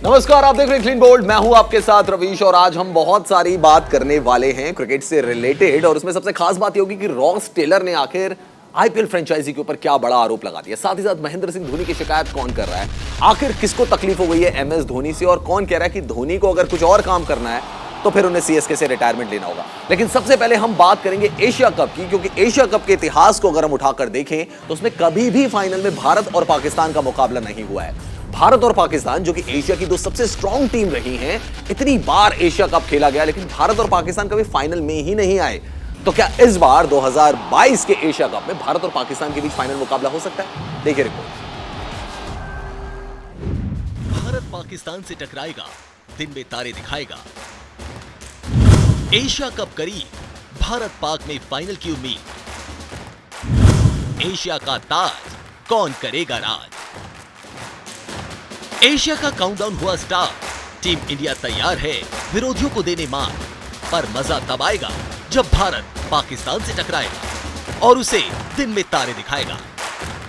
नमस्कार, आप देख रहे हैं क्लीन बोल्ड। मैं हूं आपके साथ रवीश और आज हम बहुत सारी बात करने वाले हैं क्रिकेट से रिलेटेड। और उसमें सबसे खास बात ये होगी कि रॉस टेलर ने आखिर आईपीएल फ्रेंचाइजी के ऊपर क्या बड़ा आरोप लगा दिया। साथ ही साथ महेंद्र सिंह धोनी की शिकायत कौन कर रहा है, आखिर किसको तकलीफ हो गई है एमएस धोनी से, और कौन कह रहा है कि धोनी को अगर कुछ और काम करना है तो फिर उन्हें सीएसके से रिटायरमेंट लेना होगा। लेकिन सबसे पहले हम बात करेंगे एशिया कप की, क्योंकि एशिया कप के इतिहास को अगर हम उठाकर देखें तो उसमें कभी भी फाइनल में भारत और पाकिस्तान का मुकाबला नहीं हुआ है। भारत और पाकिस्तान जो कि एशिया की दो सबसे स्ट्रॉन्ग टीम रही हैं, इतनी बार एशिया कप खेला गया लेकिन भारत और पाकिस्तान कभी फाइनल में ही नहीं आए। तो क्या इस बार 2022 के एशिया कप में भारत और पाकिस्तान के बीच फाइनल मुकाबला हो सकता है? देखिए रिपोर्ट। भारत पाकिस्तान से टकराएगा, दिन में तारे दिखाएगा। एशिया कप करीब, भारत पाक में फाइनल की उम्मीद। एशिया का ताज कौन करेगा राज? एशिया का काउंटडाउन हुआ स्टार्ट। टीम इंडिया तैयार है विरोधियों को देने मार, पर मजा तब आएगा जब भारत पाकिस्तान से टकराएगा और उसे दिन में तारे दिखाएगा।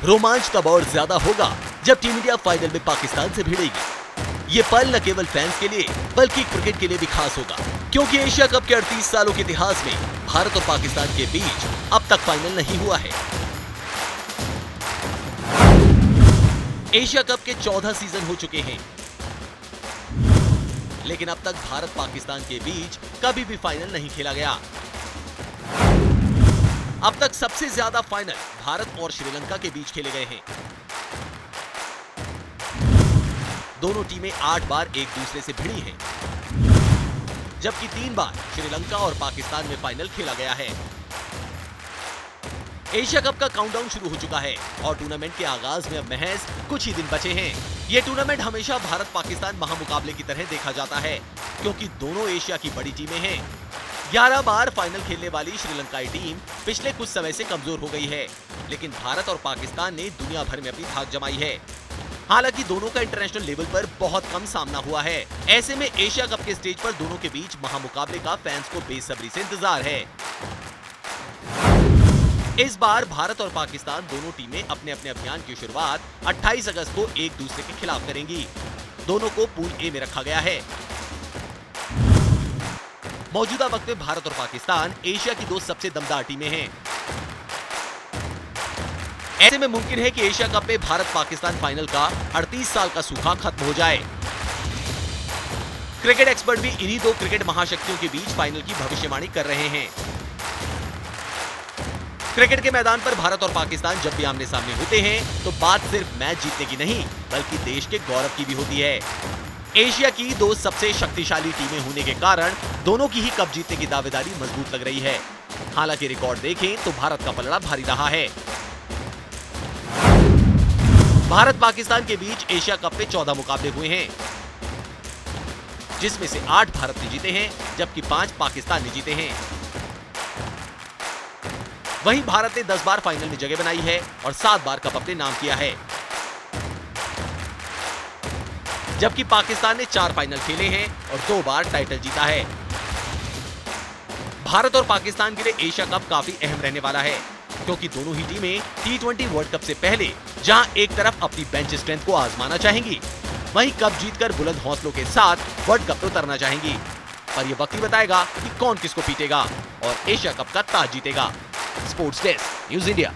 रोमांच तब और ज्यादा होगा जब टीम इंडिया फाइनल में पाकिस्तान से भिड़ेगी। ये पल न केवल फैंस के लिए बल्कि क्रिकेट के लिए भी खास होगा, क्योंकि एशिया कप के 38 सालों के इतिहास में भारत और पाकिस्तान के बीच अब तक फाइनल नहीं हुआ है। एशिया कप के 14 सीजन हो चुके हैं, लेकिन अब तक भारत पाकिस्तान के बीच कभी भी फाइनल नहीं खेला गया। अब तक सबसे ज्यादा फाइनल भारत और श्रीलंका के बीच खेले गए हैं। दोनों टीमें 8 बार एक दूसरे से भिड़ी हैं, जबकि 3 बार श्रीलंका और पाकिस्तान में फाइनल खेला गया है। एशिया कप का काउंटडाउन शुरू हो चुका है और टूर्नामेंट के आगाज में अब महज कुछ ही दिन बचे हैं। यह टूर्नामेंट हमेशा भारत पाकिस्तान महामुकाबले की तरह देखा जाता है, क्योंकि दोनों एशिया की बड़ी टीमें हैं। 11 बार फाइनल खेलने वाली श्रीलंकाई टीम पिछले कुछ समय से कमजोर हो गई है, लेकिन भारत और पाकिस्तान ने दुनिया भर में अपनी धाक जमाई है। हालांकि दोनों का इंटरनेशनल लेवल पर बहुत कम सामना हुआ है। ऐसे में एशिया कप के स्टेज पर दोनों के बीच महामुकाबले का फैंस को बेसब्री से इंतजार है। इस बार भारत और पाकिस्तान दोनों टीमें अपने अपने अभियान की शुरुआत 28 अगस्त को एक दूसरे के खिलाफ करेंगी। दोनों को पूल ए में रखा गया है। मौजूदा वक्त में भारत और पाकिस्तान एशिया की दो सबसे दमदार टीमें हैं। ऐसे में मुमकिन है कि एशिया कप में भारत पाकिस्तान फाइनल का 38 साल का सूखा खत्म हो जाए। क्रिकेट एक्सपर्ट भी इन्हीं दो क्रिकेट महाशक्तियों के बीच फाइनल की भविष्यवाणी कर रहे हैं। क्रिकेट के मैदान पर भारत और पाकिस्तान जब भी आमने सामने होते हैं तो बात सिर्फ मैच जीतने की नहीं बल्कि देश के गौरव की भी होती है। एशिया की दो सबसे शक्तिशाली टीमें होने के कारण दोनों की ही कप जीतने की दावेदारी मजबूत लग रही है। हालांकि रिकॉर्ड देखें तो भारत का पलड़ा भारी रहा है। भारत पाकिस्तान के बीच एशिया कप में 14 मुकाबले हुए हैं, जिसमें से 8 भारत ने जीते हैं जबकि 5 पाकिस्तान ने जीते हैं। वहीं भारत ने 10 बार फाइनल में जगह बनाई है और 7 बार कप अपने नाम किया है, जबकि पाकिस्तान ने 4 फाइनल खेले हैं और 2 बार टाइटल जीता है। भारत और पाकिस्तान के लिए एशिया कप काफी अहम रहने वाला है, क्योंकि दोनों ही टीमें T20 वर्ल्ड कप से पहले जहां एक तरफ अपनी बेंच स्ट्रेंथ को आजमाना चाहेंगी, वहीं कप जीतकर बुलंद हौसलों के साथ वर्ल्ड कप में उतरना चाहेंगी। पर यह वक्त ही बताएगा कि कौन किसको पीटेगा और एशिया कप का ताज जीतेगा। Sports desk, news India.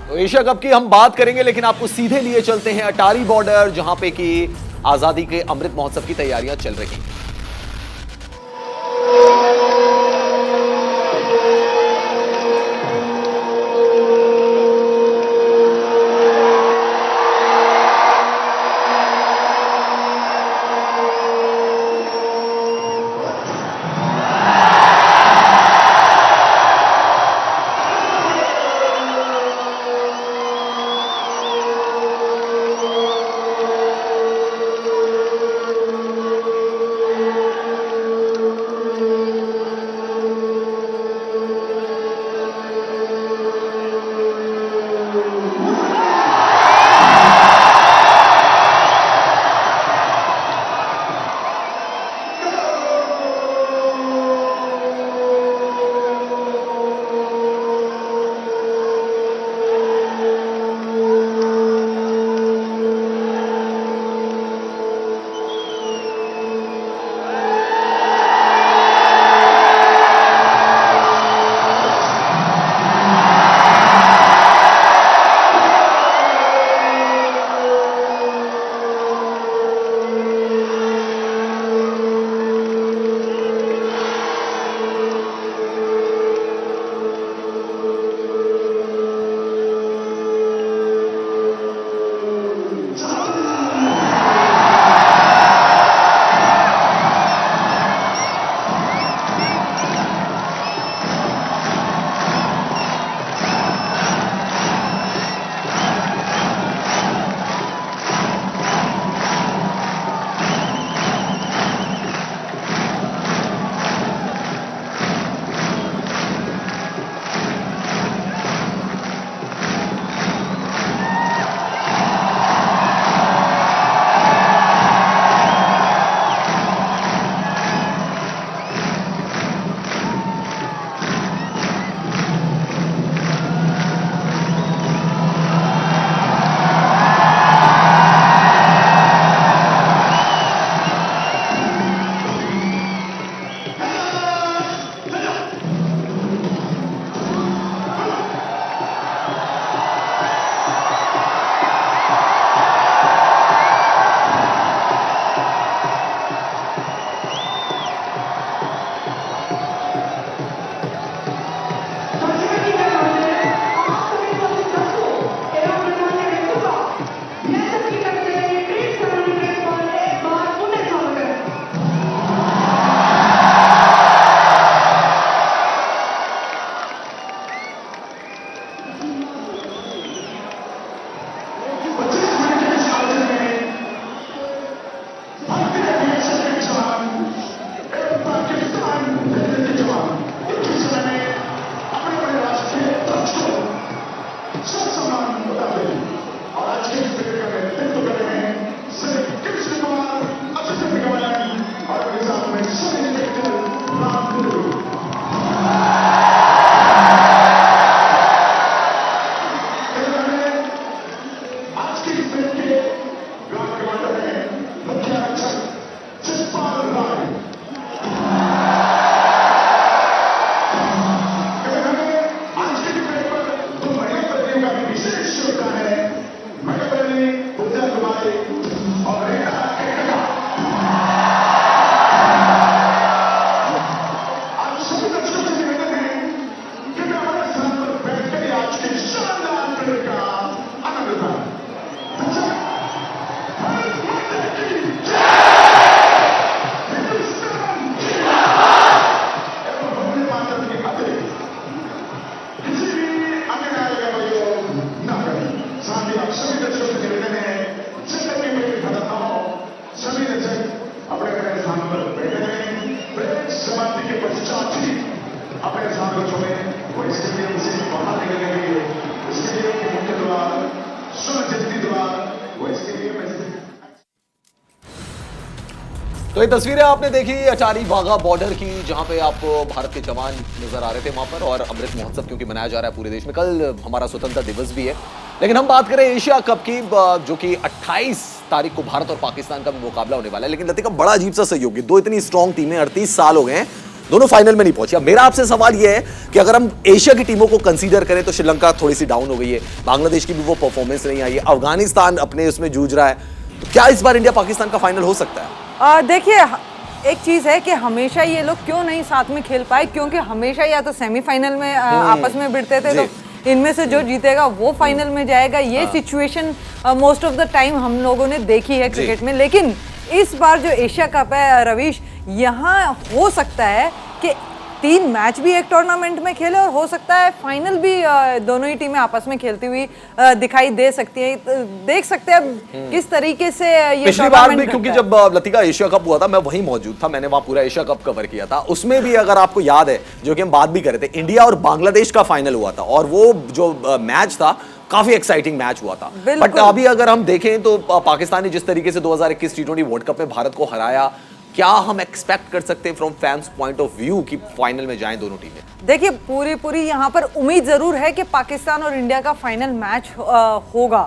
तो एशिया कप की हम बात करेंगे, लेकिन आपको सीधे लिए चलते हैं अटारी बॉर्डर, जहां पे कि आजादी के अमृत महोत्सव की तैयारियां चल रही हैं। तो ये तस्वीरें आपने देखी अटारी वाघा बॉर्डर की, जहां पे आपको भारत के जवान नजर आ रहे थे वहां पर, और अमृत महोत्सव क्योंकि मनाया जा रहा है पूरे देश में। कल हमारा स्वतंत्रता दिवस भी है। लेकिन हम बात करें एशिया कप की, जो कि 28 तारीख को भारत और पाकिस्तान का भी मुकाबला होने वाला है। लेकिन लतिका, बड़ा अजीब सा सहयोग है, दो इतनी स्ट्रॉन्ग टीमें 38 साल हो गए हैं, दोनों फाइनल में नहीं पहुंची। अब मेरा आपसे सवाल यह है कि अगर हम एशिया की टीमों को कंसीडर करें तो श्रीलंका थोड़ी सी डाउन हो गई है, बांग्लादेश की भी वो परफॉर्मेंस नहीं आई है, अफगानिस्तान अपने उसमें जूझ रहा है। तो क्या इस बार इंडिया पाकिस्तान का फाइनल हो सकता है? देखिए, एक चीज है कि हमेशा ये लोग क्यों नहीं साथ में खेल पाए, क्योंकि हमेशा या तो सेमीफाइनल में आपस में भिड़ते थे, तो इनमें से जो जीतेगा वो फाइनल में जाएगा। ये situation most of the time हम लोगों ने देखी है क्रिकेट में। लेकिन इस बार जो एशिया कप है रवीश, यहाँ हो सकता है कि 3 मैच भी एक टूर्नामेंट में खेले, और हो सकता है फाइनल भी दोनों ही टीमें आपस में खेलती हुई दिखाई दे सकती है। तो देख सकते हैं किस तरीके से ये पिछली बार भी, क्योंकि जब लतिका एशिया कप हुआ था मैं वहीं मौजूद था, मैंने वहां पूरा एशिया कप कवर किया था। उसमें भी अगर आपको याद है, जो कि हम बात भी कर रहे थे, इंडिया और बांग्लादेश का फाइनल हुआ था, और वो जो मैच था काफी एक्साइटिंग मैच हुआ था। बट अभी अगर हम देखें तो पाकिस्तान ने जिस तरीके से 2021 टी20 वर्ल्ड कप में भारत को हराया, क्या हम एक्सपेक्ट कर सकते हैं from fans point of view कि फाइनल में जाएं दोनों टीमें? देखिए, पूरी यहाँ पर उम्मीद जरूर है कि पाकिस्तान और इंडिया का फाइनल मैच होगा।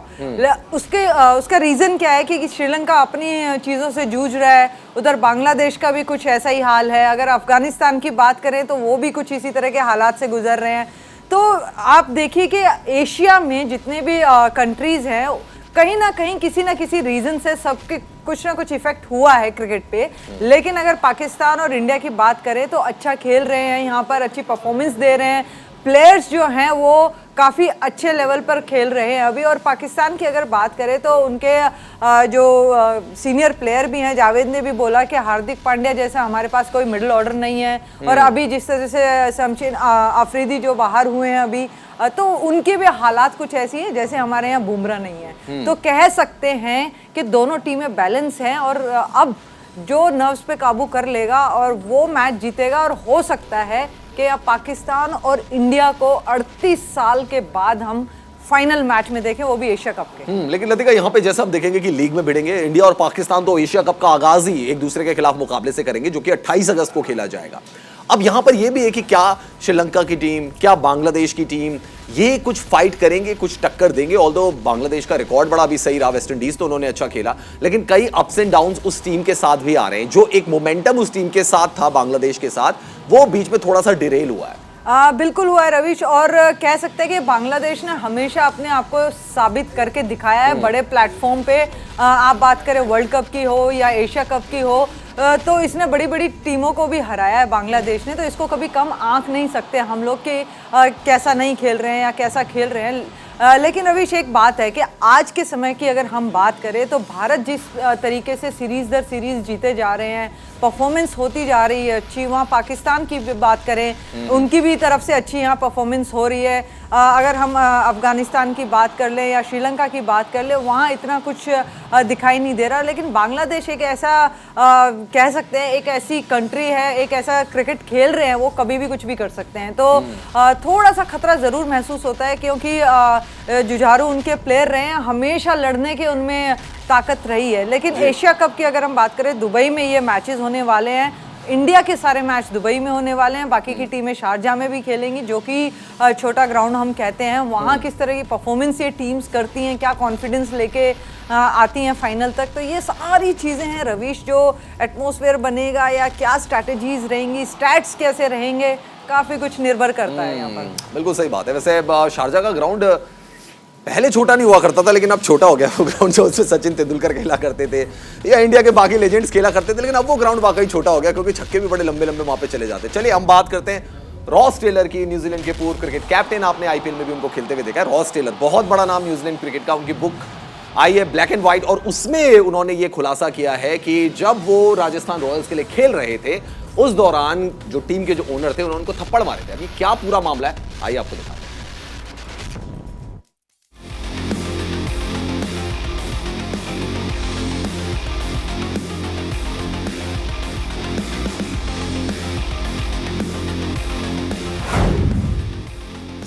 उसका रीजन क्या है कि श्रीलंका अपनी चीजों से जूझ रहा है, उधर बांग्लादेश का भी कुछ ऐसा ही हाल है। अगर अफगानिस्तान की बात करें तो वो भी कुछ इसी तरह के हालात से गुजर रहे हैं। तो आप देखिए कि एशिया में जितने भी कंट्रीज हैं, कहीं ना कहीं किसी ना किसी रीजन से सबके कुछ ना कुछ इफेक्ट हुआ है क्रिकेट पे। लेकिन अगर पाकिस्तान और इंडिया की बात करें तो अच्छा खेल रहे हैं, यहाँ पर अच्छी परफॉर्मेंस दे रहे हैं, प्लेयर्स जो हैं वो काफ़ी अच्छे लेवल पर खेल रहे हैं अभी। और पाकिस्तान की अगर बात करें तो उनके जो सीनियर प्लेयर भी हैं, जावेद ने भी बोला कि हार्दिक पांड्या जैसा हमारे पास कोई मिडिल ऑर्डर नहीं है, और अभी जिस तरह से शमशेर अफरीदी जो बाहर हुए हैं अभी, तो उनके भी हालात कुछ ऐसी हैं जैसे हमारे यहाँ बुमराह नहीं है। तो कह सकते हैं कि दोनों टीमें बैलेंस हैं, और अब जो नर्व्स पे काबू कर लेगा और वो मैच जीतेगा। और हो सकता है कि अब पाकिस्तान और इंडिया को 38 साल के बाद हम फाइनल मैच में देखें, वो भी एशिया कप के। लेकिन लतिका, यहाँ पे जैसा हम देखेंगे कि लीग में भिड़ेंगे इंडिया और पाकिस्तान, तो एशिया कप का आगाज ही एक दूसरे के खिलाफ मुकाबले से करेंगे, जो कि 28 अगस्त को खेला जाएगा। अब यहाँ पर यह भी है कि क्या श्रीलंका की टीम, क्या बांग्लादेश की टीम, ये कुछ फाइट करेंगे, कुछ टक्कर देंगे। ऑल्दो बांग्लादेश का रिकॉर्ड बड़ा भी सही रहा, वेस्ट इंडीज तो उन्होंने अच्छा खेला, लेकिन कई अप्स एंड डाउन्स उस टीम के साथ भी आ रहे हैं। जो एक मोमेंटम उस टीम के साथ था बांग्लादेश के साथ, वो बीच में थोड़ा सा डिरेल हुआ है। बिल्कुल हुआ है रवीश, और कह सकते हैं कि बांग्लादेश ने हमेशा अपने आप को साबित करके दिखाया है बड़े प्लेटफॉर्म पे। आप बात करें वर्ल्ड कप की हो या एशिया कप की हो, तो इसने बड़ी बड़ी टीमों को भी हराया है बांग्लादेश ने। तो इसको कभी कम आंक नहीं सकते हम लोग कि कैसा नहीं खेल रहे हैं या कैसा खेल रहे हैं। लेकिन रवीश, एक बात है कि आज के समय की अगर हम बात करें तो भारत जिस तरीके से सीरीज दर सीरीज जीते जा रहे हैं, परफॉर्मेंस होती जा रही है अच्छी। वहाँ पाकिस्तान की भी बात करें, उनकी भी तरफ से अच्छी यहाँ परफॉर्मेंस हो रही है। अगर हम अफगानिस्तान की बात कर लें या श्रीलंका की बात कर लें, वहाँ इतना कुछ दिखाई नहीं दे रहा। लेकिन बांग्लादेश एक ऐसा कह सकते हैं, एक ऐसी कंट्री है, एक ऐसा क्रिकेट खेल रहे हैं, वो कभी भी कुछ भी कर सकते हैं। तो थोड़ा सा खतरा ज़रूर महसूस होता है, क्योंकि जुझारू उनके प्लेयर रहे हैं, हमेशा लड़ने के उनमें ताकत रही है। लेकिन एशिया कप की अगर हम बात करें, दुबई में ये मैचेस होने वाले हैं। इंडिया के सारे मैच दुबई में होने वाले हैं, बाकी की टीमें शारजाह में भी खेलेंगी, जो कि छोटा ग्राउंड हम कहते हैं। वहाँ किस तरह की परफॉर्मेंस ये टीम्स करती हैं, क्या कॉन्फिडेंस लेके आती हैं फाइनल तक, तो ये सारी चीज़ें हैं रवीश। जो एटमॉस्फेयर बनेगा या क्या स्ट्रैटेजीज रहेंगी, स्टैट्स कैसे रहेंगे, काफ़ी कुछ निर्भर करता है यहाँ पर। बिल्कुल सही बात है। वैसे शारजाह का ग्राउंड पहले छोटा नहीं हुआ करता था, लेकिन अब छोटा हो गया वो ग्राउंड, जो उसमें सचिन तेंदुलकर खेला करते थे या इंडिया के बाकी लेजेंड्स खेला करते थे। लेकिन अब वो ग्राउंड वाकई छोटा हो गया, क्योंकि छक्के भी बड़े लंबे लंबे वहां पे चले जाते हैं। चलिए हम बात करते हैं रॉस टेलर की, न्यूजीलैंड के पूर्व क्रिकेट कैप्टन। आपने आईपीएल में भी उनको खेलते हुए देखा है। रॉस टेलर बहुत बड़ा नाम न्यूजीलैंड क्रिकेट का। उनकी बुक आई है ब्लैक एंड व्हाइट, और उसमें उन्होंने ये खुलासा किया है कि जब वो राजस्थान रॉयल्स के लिए खेल रहे थे, उस दौरान जो टीम के जो ओनर थे उन्होंने उनको थप्पड़ मारे थे। अभी क्या पूरा मामला है, आइए आपको दिखाते हैं।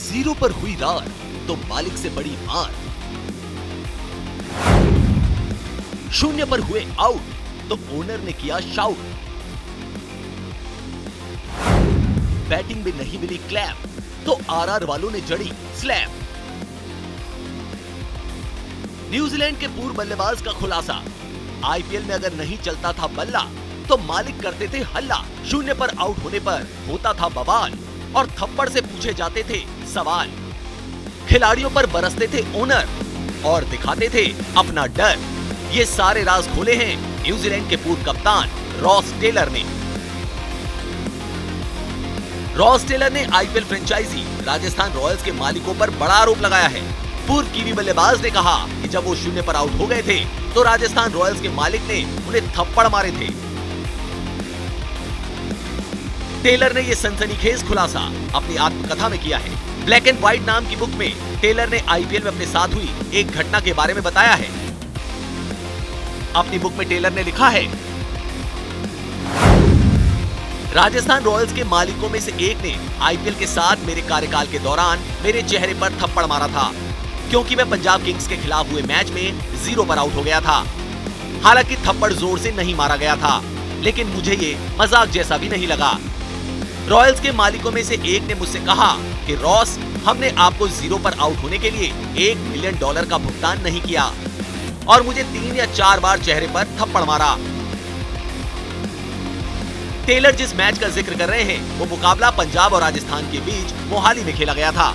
0 पर हुई रार तो मालिक से बड़ी मार, 0 पर हुए आउट तो ओनर ने किया शाउट। बैटिंग में नहीं मिली क्लैप तो आरआर वालों ने जड़ी स्लैप। न्यूजीलैंड के पूर्व बल्लेबाज का खुलासा, आईपीएल में अगर नहीं चलता था बल्ला तो मालिक करते थे हल्ला। शून्य पर आउट होने पर होता था बवाल और थप्पड़ से पूछे जाते थे सवाल। खिलाड़ियों पर बरसते थे ओनर और दिखाते थे अपना डर। ये सारे राज खोले हैं न्यूजीलैंड के पूर्व कप्तान रॉस टेलर ने। रॉस टेलर ने आईपीएल फ्रेंचाइजी राजस्थान रॉयल्स के मालिकों पर बड़ा आरोप लगाया है। पूर्व कीवी बल्लेबाज ने कहा कि जब वो शून्य पर आउट हो गए थे तो राजस्थान रॉयल्स के मालिक ने उन्हें थप्पड़ मारे थे। टेलर ने यह सनसनीखेज खुलासा अपनी आत्मकथा में किया है। ब्लैक एंड व्हाइट नाम की बुक में टेलर ने आईपीएल में अपने साथ हुई एक घटना के बारे में बताया है। अपनी बुक में टेलर ने लिखा है, राजस्थान रॉयल्स के मालिकों में से एक ने आईपीएल के साथ मेरे कार्यकाल के दौरान मेरे चेहरे पर थप्पड़ मारा था क्योंकि मैं पंजाब किंग्स के खिलाफ हुए मैच में 0 पर आउट हो गया था। हालांकि थप्पड़ जोर से नहीं मारा गया था, लेकिन मुझे ये मजाक जैसा भी नहीं लगा। रॉयल्स के मालिकों में से एक ने मुझसे कहा कि रॉस, हमने आपको 0 पर आउट होने के लिए $1 मिलियन का भुगतान नहीं किया और मुझे 3 या 4 बार चेहरे पर थप्पड़ मारा। टेलर जिस मैच का जिक्र कर रहे हैं वो मुकाबला पंजाब और राजस्थान के बीच मोहाली में खेला गया था।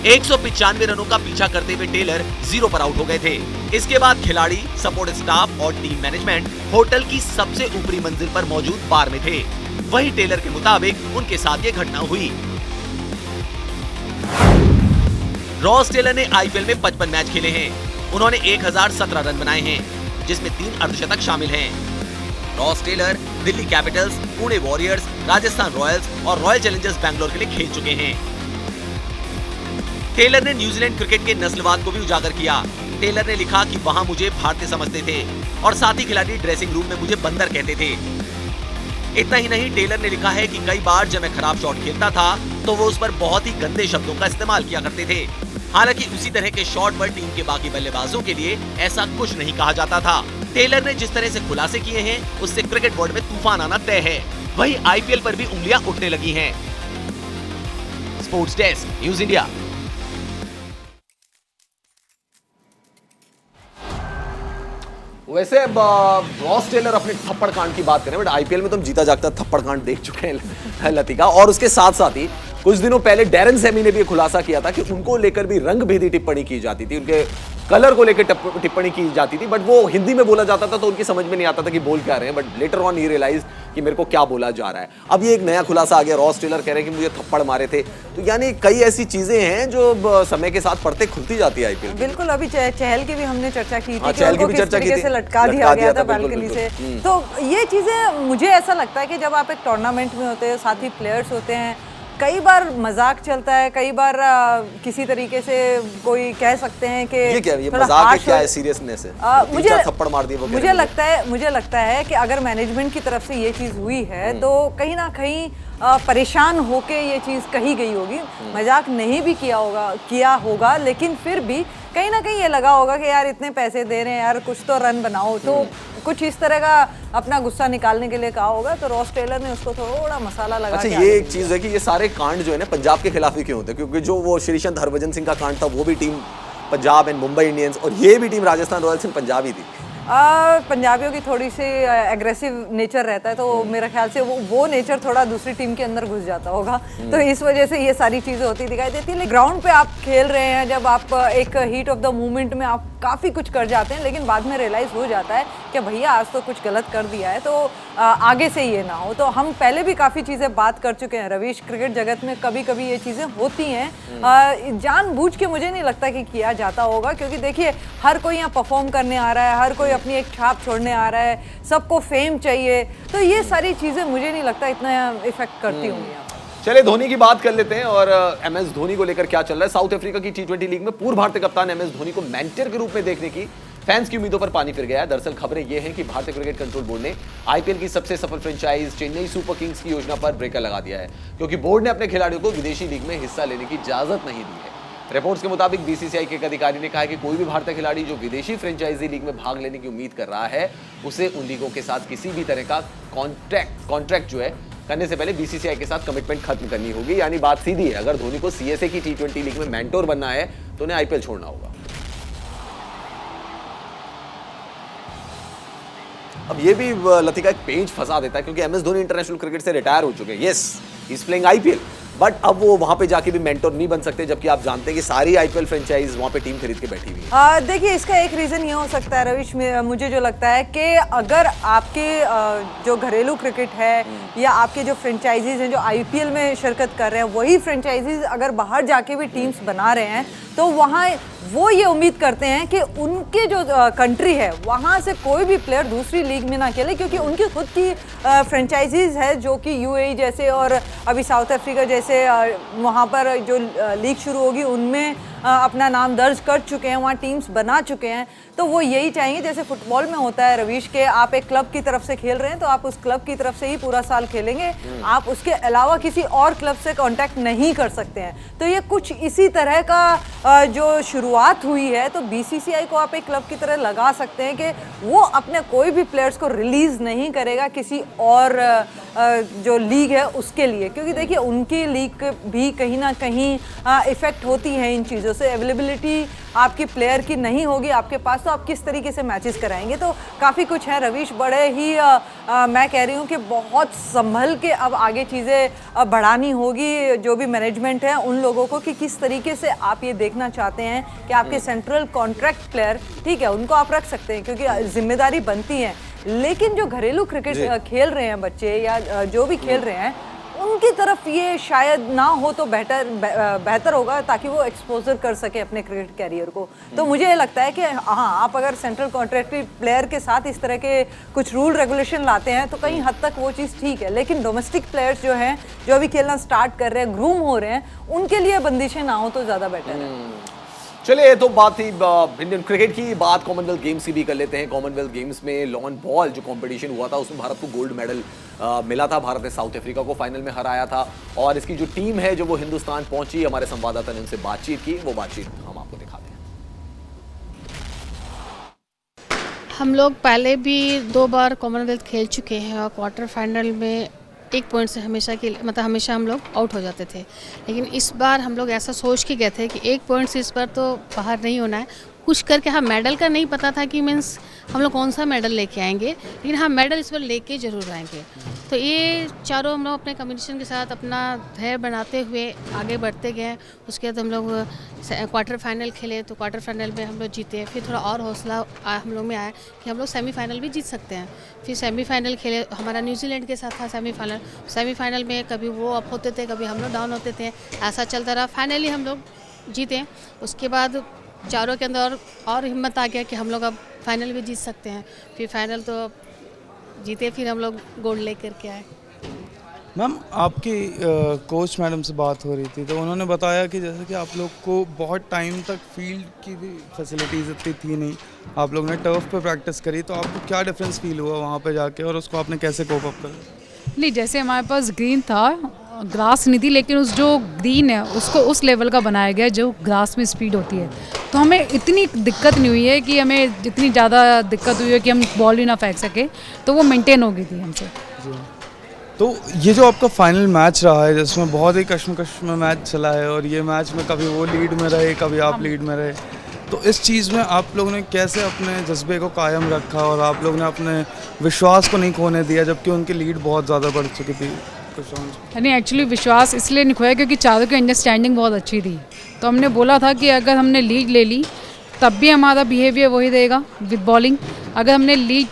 195 रनों का पीछा करते हुए टेलर 0 पर आउट हो गए थे। इसके बाद खिलाड़ी, सपोर्ट स्टाफ और टीम मैनेजमेंट होटल की सबसे ऊपरी मंजिल पर मौजूद बार में थे। वहीं टेलर के मुताबिक उनके साथ ये घटना हुई। रॉस टेलर ने आईपीएल में 55 मैच खेले हैं। उन्होंने 1017 रन बनाए हैं, जिसमें 3 अर्धशतक शामिल हैं। Ross Taylor Delhi Capitals, Pune Warriors, Rajasthan Royals और रॉयल चैलेंजर्स बैंगलोर के लिए खेल चुके हैं। टेलर ने न्यूजीलैंड क्रिकेट के नस्लवाद को भी उजागर किया। टेलर ने लिखा कि वहां मुझे भारतीय समझते थे और साथ ही खिलाड़ी ड्रेसिंग रूम में मुझे बंदर कहते थे। इतना ही नहीं, टेलर ने लिखा है कि कई बार जब मैं खराब शॉट खेलता था तो वो उस पर बहुत ही गंदे शब्दों का इस्तेमाल किया करते थे। हालांकि उसी तरह के शॉट पर टीम के बाकी बल्लेबाजों के लिए ऐसा कुछ नहीं कहा जाता था। टेलर ने जिस तरह से खुलासे किए हैं उससे क्रिकेट बोर्ड में तूफान आना तय है। वहीं आईपीएल पर भी उंगलियां उठने लगी हैं। Sports desk, news India. वैसे रॉस टेलर अपने थप्पड़ कांड की बात करें, बट आईपीएल में तो हम जीता जागता थप्पड़ कांड देख चुके हैं लतिका। और उसके साथ साथ ही कुछ दिनों पहले डैरेन सेमी ने भी खुलासा किया था कि उनको लेकर भी रंगभेदी टिप्पणी की जाती थी, उनके कलर को लेकर टिप्पणी की जाती थी, बट वो हिंदी में बोला जाता था तो उनकी समझ में नहीं आता था कि बोल क्या रहे हैं। But later on he realise कि मेरे को क्या बोला जा रहा है। अब ये एक नया खुलासा आ गया, रॉस टेलर कह रहे हैं कि मुझे थप्पड़ मारे थे। तो यानी कई ऐसी चीजें हैं जो समय के साथ पढ़ते खुलती जाती है आईपीएल। बिल्कुल, अभी चहल की भी हमने चर्चा की थी, चहल की भी चर्चा की थी, से लटका दिया गया था बालकनी से। तो ये चीजें मुझे ऐसा लगता है कि जब आप एक टूर्नामेंट में होते हैं, साथ ही प्लेयर्स होते हैं, कई बार मजाक चलता है, कई बार किसी तरीके से कोई कह सकते हैं कि ये क्या, ये मजाक है क्या है, सीरियसनेस है? मुझे थप्पड़ मार दिया वो। मुझे लगता है कि अगर मैनेजमेंट की तरफ से ये चीज हुई है तो कहीं ना कहीं परेशान होके ये चीज कही गई होगी। मजाक नहीं भी किया होगा, लेकिन फिर भी कहीं ना कहीं ये लगा होगा कि यार इतने पैसे दे रहे हैं यार, कुछ तो रन बनाओ। तो कुछ इस तरह का अपना गुस्सा निकालने के लिए कहा होगा, तो रॉस टेलर ने उसको थोड़ा मसाला लगा। अच्छा, ये एक चीज है कि ये सारे कांड जो है ना पंजाब के खिलाफ ही क्यों होते हैं? क्योंकि जो वो श्रीशंत हरभजन सिंह का कांड था वो भी team Punjab and Mumbai Indians, और ये भी team Rajasthan Royals and Punjab ही थी। पंजाबियों की थोड़ी सी एग्रेसिव नेचर रहता है, तो मेरे ख्याल से वो नेचर थोड़ा दूसरी टीम के अंदर घुस जाता होगा। तो इस वजह से ये सारी चीज़ें होती दिखाई देती है। ग्राउंड पे आप खेल रहे हैं, जब आप एक हीट ऑफ द मोमेंट में आप काफ़ी कुछ कर जाते हैं, लेकिन बाद में रियलाइज़ हो जाता है कि भैया आज तो कुछ गलत कर दिया है, तो आगे से ये ना हो। तो हम पहले भी काफ़ी चीज़ें बात कर चुके हैं रवीश, क्रिकेट जगत में कभी कभी ये चीज़ें होती हैं। जानबूझ के मुझे नहीं लगता कि किया जाता होगा, क्योंकि देखिए हर कोई यहाँ परफॉर्म करने आ रहा है, हर कोई अपनी एक छाप छोड़ने आ रहा है, सबको फेम चाहिए, तो ये सारी चीज़ें मुझे नहीं लगता इतना इफेक्ट करती होंगी। चलिए धोनी की बात कर लेते हैं, और एमएस धोनी को लेकर क्या चल रहा है। साउथ अफ्रीका की T20 लीग में पूर्व भारतीय कप्तान एमएस धोनी को मेंटर के रूप में देखने की फैंस की उम्मीदों पर पानी फिर गया है। दरअसल खबरें ये हैं कि भारतीय क्रिकेट कंट्रोल बोर्ड ने आईपीएल की सबसे सफल फ्रेंचाइज चेन्नई सुपर किंग्स की योजना पर ब्रेकर लगा दिया है, क्योंकि बोर्ड ने अपने खिलाड़ियों को विदेशी लीग में हिस्सा लेने की इजाजत नहीं दी है। रिपोर्ट्स के मुताबिक बीसीसीआई के एक अधिकारी ने कहा है कि कोई भी भारतीय खिलाड़ी जो विदेशी फ्रेंचाइजी लीग में भाग लेने की उम्मीद कर रहा है, उसे उन लीगों के साथ किसी भी तरह का कॉन्ट्रैक्ट जो है करने से पहले बीसीसीआई के साथ कमिटमेंट खत्म करनी होगी। यानी बात सीधी है, अगर धोनी को सीएसए की टी20 लीग में मेंटोर बनना है तो उन्हें आईपीएल छोड़ना होगा। अब ये भी लतिका एक पेज फंसा देता है, क्योंकि एमएस धोनी इंटरनेशनल क्रिकेट से रिटायर हो चुके हैं। Yes, he is playing IPL, but अब वो वहां पे जाके भी मेंटोर नहीं बन सकते, जबकि आप जानते हैं कि सारी आईपीएल फ्रेंचाइज वहां पे टीम खरीद के बैठी हुई है। देखिए, इसका एक रीजन ये हो सकता है रविश, मुझे जो लगता है कि अगर आपके जो घरेलू क्रिकेट है या आपके जो फ्रेंचाइजीज हैं जो आईपीएल में शिरकत कर रहे हैं, वही फ्रेंचाइजीज अगर बाहर जाके भी टीम्स बना रहे हैं तो वहाँ वो ये उम्मीद करते हैं कि उनके जो कंट्री है वहाँ से कोई भी प्लेयर दूसरी लीग में ना खेले, क्योंकि उनकी खुद की फ्रेंचाइजीज है जो कि यूएई जैसे और अभी साउथ अफ्रीका जैसे वहाँ पर जो लीग शुरू होगी उनमें अपना नाम दर्ज कर चुके हैं, वहाँ टीम्स बना चुके हैं। तो वो यही चाहेंगे, जैसे फुटबॉल में होता है रवीश, के आप एक क्लब की तरफ से खेल रहे हैं तो आप उस क्लब की तरफ से ही पूरा साल खेलेंगे, आप उसके अलावा किसी और क्लब से कांटेक्ट नहीं कर सकते हैं। तो ये कुछ इसी तरह का जो शुरुआत हुई है, तो बीसीसीआई को आप एक क्लब की तरह लगा सकते हैं कि वो अपने कोई भी प्लेयर्स को रिलीज नहीं करेगा किसी और जो लीग है उसके लिए, क्योंकि देखिए उनकी लीग भी कहीं ना कहीं इफेक्ट होती है इन चीज़ों से। अवेलेबिलिटी आपकी प्लेयर की नहीं होगी आपके पास, तो आप किस तरीके से मैचेस कराएंगे। तो काफ़ी कुछ है रवीश, बड़े ही मैं कह रही हूँ कि बहुत संभल के अब आगे चीज़ें बढ़ानी होगी जो भी मैनेजमेंट है उन लोगों को, कि किस तरीके से आप ये देखना चाहते हैं कि आपके सेंट्रल कॉन्ट्रैक्ट प्लेयर, ठीक है, उनको आप रख सकते हैं क्योंकि जिम्मेदारी बनती है, लेकिन जो घरेलू क्रिकेट खेल रहे हैं बच्चे या जो भी खेल रहे हैं उनकी तरफ ये शायद ना हो तो बेहतर होगा, ताकि वो एक्सपोजर कर सके अपने क्रिकेट कैरियर को। तो मुझे लगता है कि हाँ, आप अगर सेंट्रल कॉन्ट्रैक्ट प्लेयर के साथ इस तरह के कुछ रूल रेगुलेशन लाते हैं तो कहीं हद तक वो चीज़ ठीक है, लेकिन डोमेस्टिक प्लेयर्स जो हैं जो अभी खेलना स्टार्ट कर रहे हैं, ग्रूम हो रहे हैं, उनके लिए बंदिशें ना हो तो ज़्यादा बेटर है। चलिए, तो बात थी इंडियन क्रिकेट की, बात कॉमनवेल्थ गेम्स की भी कर लेते हैं। कॉमनवेल्थ गेम्स में लॉन बॉल जो कंपटीशन हुआ था उसमें भारत को गोल्ड मेडल मिला था। भारत ने साउथ अफ्रीका को फाइनल में हराया था, और इसकी जो टीम है जो वो हिंदुस्तान पहुंची, हमारे संवाददाता ने उनसे बातचीत की, वो बातचीत हम आपको दिखाते हैं। हम लोग पहले भी 2 बार कॉमनवेल्थ खेल चुके हैं और क्वार्टर फाइनल में 1 पॉइंट से हमेशा हम लोग आउट हो जाते थे, लेकिन इस बार हम लोग ऐसा सोच के गए थे कि 1 पॉइंट से इस बार तो बाहर नहीं होना है, कुछ करके। हाँ, मेडल का नहीं पता था कि मीन्स हम लोग कौन सा मेडल लेके आएंगे, लेकिन हाँ, मेडल इस बार लेके ज़रूर आएंगे। तो ये चारों हम लोग अपने कॉम्बिनेशन के साथ अपना धैर्य बनाते हुए आगे बढ़ते गए। उसके बाद हम लोग क्वार्टर फाइनल खेले, तो क्वार्टर फाइनल में हम लोग जीते। फिर थोड़ा और हौसला हम लोग में आया कि हम लोग सेमीफाइनल भी जीत सकते हैं। फिर सेमीफाइनल खेले, हमारा न्यूजीलैंड के साथ था सेमीफाइनल में कभी वो अप होते थे, कभी हम लोग डाउन होते थे, ऐसा चलता रहा। फाइनली हम लोग जीते। उसके बाद चारों के अंदर और हिम्मत आ गया कि हम लोग अब फाइनल भी जीत सकते हैं। फिर फाइनल तो जीते, फिर हम लोग गोल्ड ले करके आए। मैम, आपकी कोच मैडम से बात हो रही थी तो उन्होंने बताया कि जैसे कि आप लोग को बहुत टाइम तक फील्ड की भी फैसिलिटीज़ इतनी थी नहीं, आप लोग ने टर्फ पे प्रैक्टिस करी, तो आपको क्या डिफरेंस फील हुआ वहाँ पे जाके और उसको आपने कैसे कोप अप करा? नहीं, जैसे हमारे पास ग्रीन था, ग्रास नहीं थी, लेकिन उस जो ग्रीन है उसको उस लेवल का बनाया गया जो ग्रास में स्पीड होती है, तो हमें इतनी दिक्कत नहीं हुई है कि हमें जितनी ज़्यादा दिक्कत हुई है कि हम बॉल ही ना फेंक सके, तो वो मेंटेन हो गई थी हमसे। तो ये जो आपका फाइनल मैच रहा है जिसमें बहुत ही कश्मकश में मैच चला है, और ये मैच में कभी वो लीड में रहे, कभी आप लीड में रहे, तो इस चीज़ में आप लोगों ने कैसे अपने जज्बे को कायम रखा और आप लोग ने अपने विश्वास को नहीं खोने दिया, जबकि उनकी लीड बहुत ज़्यादा बढ़ चुकी थी? नहीं, एक्चुअली विश्वास इसलिए नहीं खोया क्योंकि चारों की अंडरस्टैंडिंग बहुत अच्छी थी, तो हमने बोला था कि अगर हमने लीड ले ली तब भी हमारा बिहेवियर वही रहेगा विद बॉलिंग, अगर हमने लीड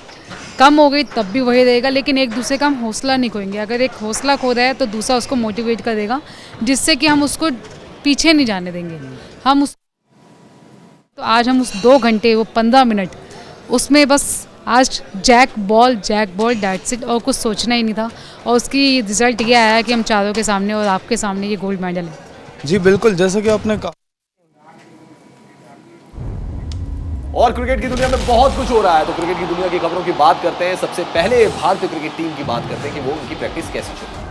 कम हो गई तब भी वही रहेगा, लेकिन एक दूसरे का हम हौसला नहीं खोएंगे। अगर एक हौसला खो रहा है तो दूसरा उसको मोटिवेट करेगा, जिससे कि हम उसको पीछे नहीं जाने देंगे। तो आज हम उस 2 घंटे वो 15 मिनट उसमें बस आज जैक बॉल डेट्स इट, और कुछ सोचना ही नहीं था, और उसकी रिजल्ट ये आया कि हम चारों के सामने और आपके सामने ये गोल्ड मेडल है। जी बिल्कुल, जैसा कि आपने कहा। और क्रिकेट की दुनिया में बहुत कुछ हो रहा है, तो क्रिकेट की दुनिया की खबरों की बात करते हैं। सबसे पहले भारतीय क्रिकेट टीम की बात करते हैं कि वो उनकी प्रैक्टिस कैसी चल रही है।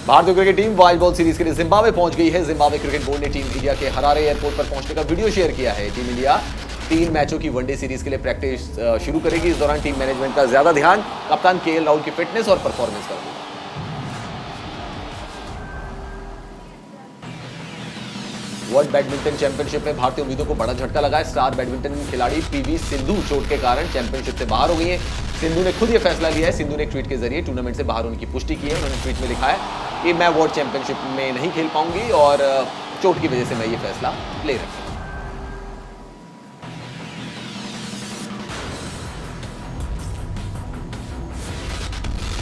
भारतीय cricket team wild ball series के लिए जिम्बाब्वे पहुंच गई है। जिम्बाब्वे क्रिकेट बोर्ड ने टीम इंडिया के हरारे एयरपोर्ट पर पहुंचने का वीडियो शेयर किया है। टीम इंडिया 3 मैचों की वनडे सीरीज के लिए प्रैक्टिस शुरू करेगी। इस दौरान टीम मैनेजमेंट का ज्यादा ध्यान कप्तान केएल राहुल की फिटनेस और परफॉर्मेंस पर होगा। वर्ल्ड बैडमिंटन चैंपियनशिप में भारतीय उम्मीदों को बड़ा झटका लगा है। स्टार बैडमिंटन खिलाड़ी पीवी सिंधु चोट के कारण चैंपियनशिप से बाहर हो गई है। सिंधु ने खुद यह फैसला लिया है। सिंधु ने एक ट्वीट के जरिए टूर्नामेंट से बाहर होने की पुष्टि की है। उन्होंने ट्वीट में लिखा है कि मैं वर्ल्ड चैंपियनशिप में नहीं खेल पाऊंगी और चोट की वजह से मैं ये फैसला ले रही हूं।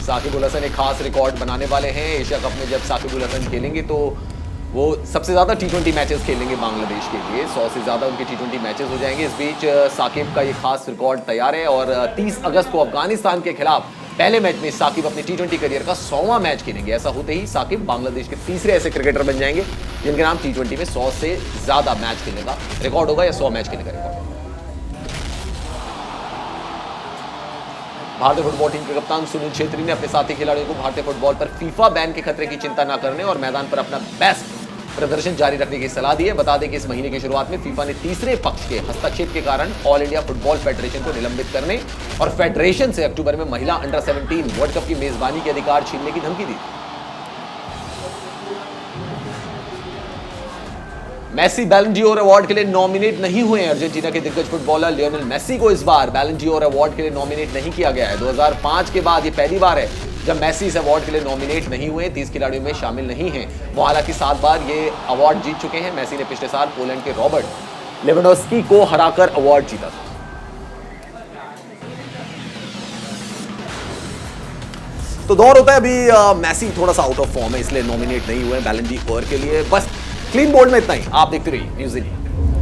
साकिब उल हसन एक खास रिकॉर्ड बनाने वाले हैं। एशिया कप में जब साकिब उल हसन खेलेंगे तो वो सबसे ज्यादा टी20 मैचेस खेलेंगे बांग्लादेश के लिए। 100 से ज्यादा उनके टी20 मैचेस हो जाएंगे। इस बीच साकिब का ये खास रिकॉर्ड तैयार है और 30 अगस्त को अफगानिस्तान के खिलाफ पहले मैच में साकिब अपने टी20 करियर का 100वां मैच खेलेंगे। ऐसा होते ही साकिब बांग्लादेश के तीसरे ऐसे क्रिकेटर बन जाएंगे जिनके नाम टी20 में 100 से ज्यादा मैच खेलने का रिकॉर्ड होगा या 100 मैच खेलने का रिकॉर्ड होगा। भारतीय फुटबॉल टीम के कप्तान सुनील छेत्री ने अपने साथी खिलाड़ियों को भारतीय फुटबॉल पर फीफा बैन के खतरे की चिंता न करने और मैदान पर अपना बेस्ट प्रदर्शन जारी रखने की सलाह दी है। बता दें कि इस महीने की शुरुआत में फीफा ने तीसरे पक्ष के हस्तक्षेप के कारण ऑल इंडिया फुटबॉल फेडरेशन को निलंबित करने और फेडरेशन से अक्टूबर में महिला अंडर 17 वर्ल्ड कप की मेजबानी के अधिकार छीनने की धमकी दी। मेसी बैलन डी'ओर अवार्ड के लिए नॉमिनेट नहीं हुए हैं। अर्जेंटीना के दिग्गज फुटबॉलर लियोनेल मेसी को इस बार बैलन डी'ओर अवार्ड के लिए नॉमिनेट नहीं किया गया है। 2005 के बाद ये पहली बार है जब मेसी इस अवार्ड के लिए नॉमिनेट नहीं हुए। 30 खिलाड़ियों में शामिल नहीं हैं। वो हालांकि 7 बार ये अवार्ड जीत चुके हैं। मेसी ने पिछले साल पोलैंड के रॉबर्ट लेवेंडोव्स्की को हराकर अवार्ड जीता था। तो दौर होता है अभी मेसी थोड़ा सा आउट ऑफ फॉर्म है इसलिए नॉमिनेट नहीं हुए बैलन डी'ओर के लिए। बस क्लीन बोल्ड में इतना ही। आप देखते रहिए न्यूज़ 18।